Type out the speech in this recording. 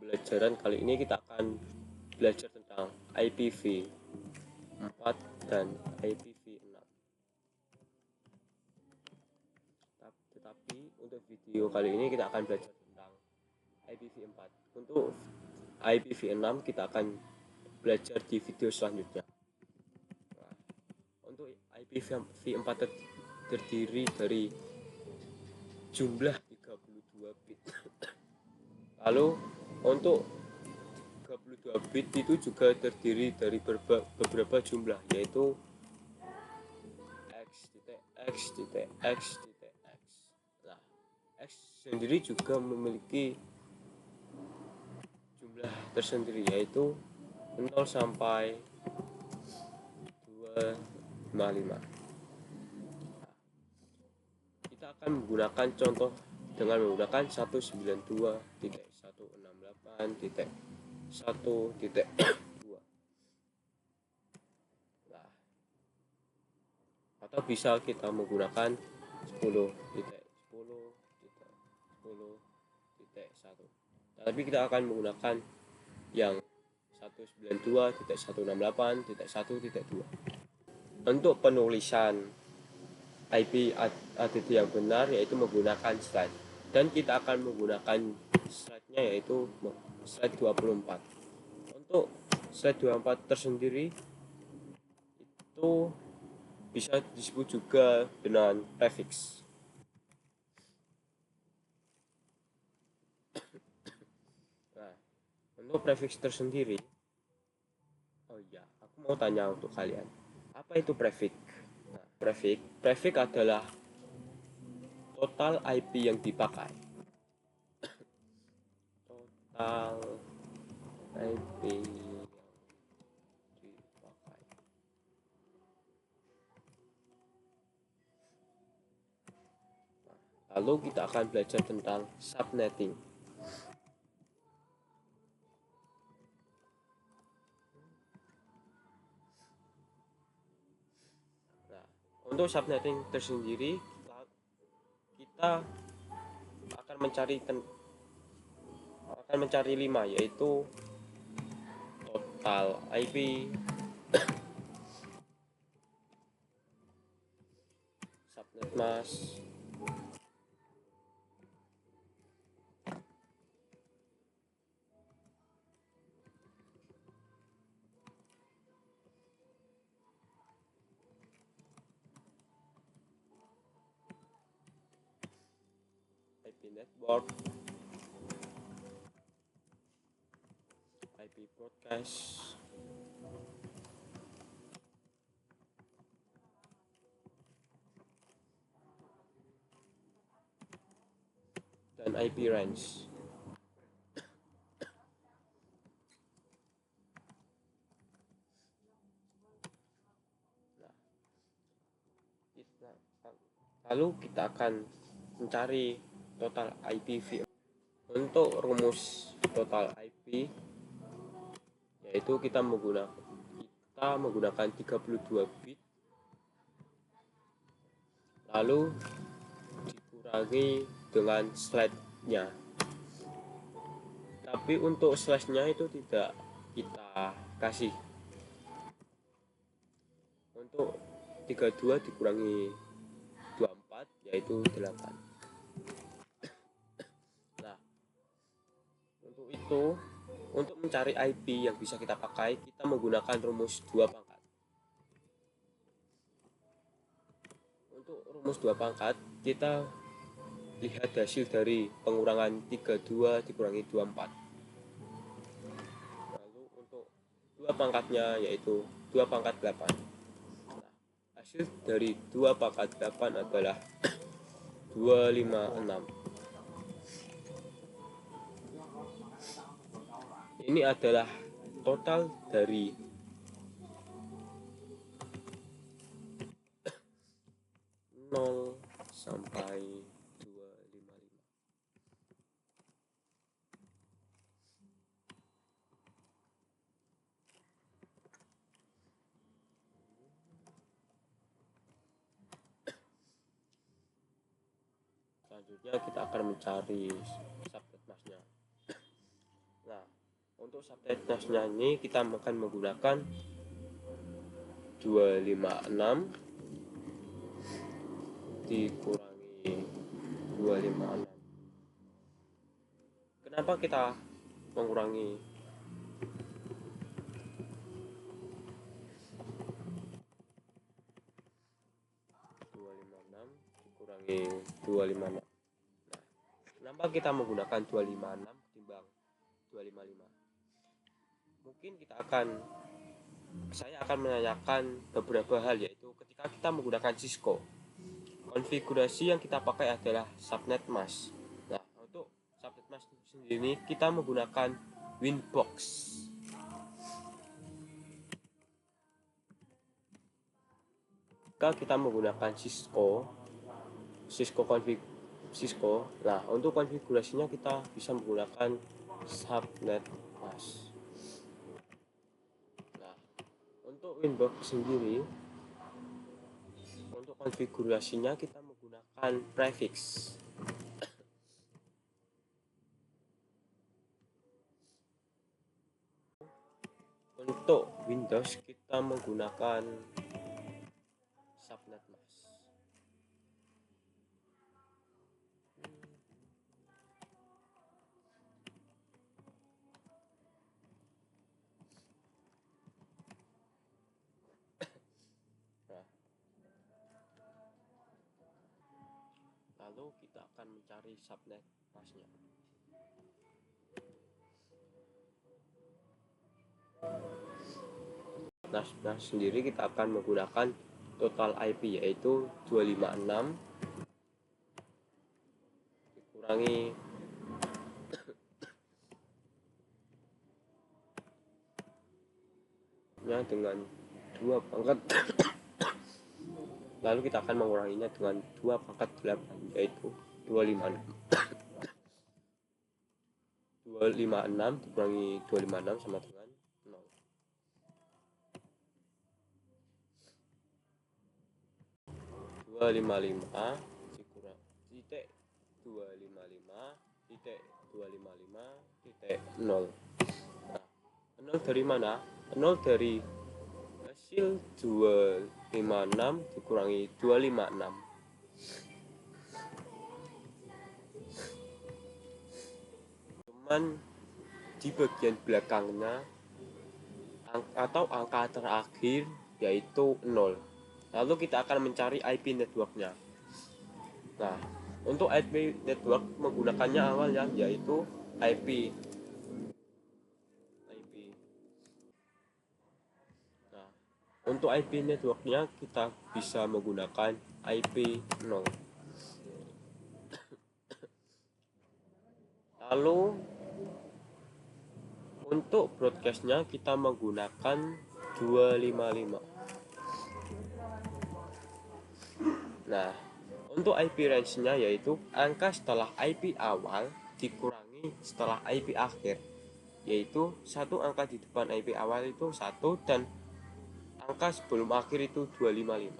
pembelajaran kali ini kita akan belajar tentang IPv4 dan IPv6. Tetapi untuk video kali ini kita akan belajar tentang IPv4. Untuk IPv6 kita akan belajar di video selanjutnya. Nah, untuk IPv4 terdiri dari jumlah 32 bit. Lalu untuk 32 bit itu juga terdiri dari beberapa jumlah, yaitu x, x, x, x. Nah, x sendiri juga memiliki jumlah tersendiri, yaitu 0 sampai 255. Kita akan menggunakan contoh dengan menggunakan 192.168.1.2. Nah, atau bisa kita menggunakan 10.10.10.1. Tapi kita akan menggunakan yang 192.168.1.2. Untuk penulisan IP address yang benar yaitu menggunakan slide, dan kita akan menggunakan slide-nya yaitu slide 24. Untuk slide 24 tersendiri itu bisa disebut juga dengan prefix. Nah, untuk prefix tersendiri, aku mau tanya untuk kalian, apa itu prefix? Nah, prefix adalah total IP yang dipakai. Total IP yang dipakai. Lalu kita akan belajar tentang subnetting. Nah, untuk subnetting tersendiri kita akan mencari 5, yaitu total IP, subnet mask, IP network, IP broadcast, dan IP range. Lalu kita akan mencari total IPv. Untuk rumus total IP yaitu kita menggunakan 32 bit lalu dikurangi dengan slide-nya. Tapi untuk slash-nya itu tidak kita kasih. Untuk 32 dikurangi 24 yaitu 8. Nah, untuk itu, untuk mencari IP yang bisa kita pakai, kita menggunakan rumus 2 pangkat. Untuk rumus 2 pangkat, kita lihat hasil dari pengurangan 32 dikurangi 24. Lalu untuk 2 pangkatnya yaitu 2 pangkat 8. Nah, hasil dari 2 pangkat 8 adalah 256. Ini adalah total dari 0 sampai 255. Selanjutnya kita akan mencari subnet masknya. Nah, untuk subnet masknya ini kita akan menggunakan 256 dikurangi 256. Kenapa kita mengurangi 256 dikurangi 256? Nah, kenapa kita menggunakan 256 ketimbang 255? Mungkin saya akan menanyakan beberapa hal, yaitu ketika kita menggunakan Cisco, konfigurasi yang kita pakai adalah subnet mask. Nah, untuk subnet mask sendiri kita menggunakan Winbox. Jika kita menggunakan Cisco, nah untuk konfigurasinya kita bisa menggunakan subnet mask. Nah, untuk Winbox sendiri, untuk konfigurasinya kita menggunakan prefix. Untuk Windows kita menggunakan subnet mask. Nah, lalu kita akan mencari subnet masknya. Nah, sendiri kita akan menggunakan total IP, yaitu 256 dikurangi dengan 2 pangkat lalu kita akan menguranginya dengan 2 pangkat 8, yaitu 256. 256 dikurangi 256 sama dengan 0. 255 dikurang titik 255 titik 255 titik 0. Nah, 0 dari mana? 0 dari hasil 256 dikurangi 256. Cuman di bagian belakangnya atau angka terakhir yaitu 0. Lalu kita akan mencari IP networknya. Nah, untuk IP network menggunakannya awalnya yaitu IP. Nah, untuk IP networknya kita bisa menggunakan IP 0. Lalu untuk broadcastnya kita menggunakan 255. Nah, untuk IP range-nya yaitu angka setelah IP awal dikurangi setelah IP akhir, yaitu satu angka di depan IP awal itu 1 dan angka sebelum akhir itu 255.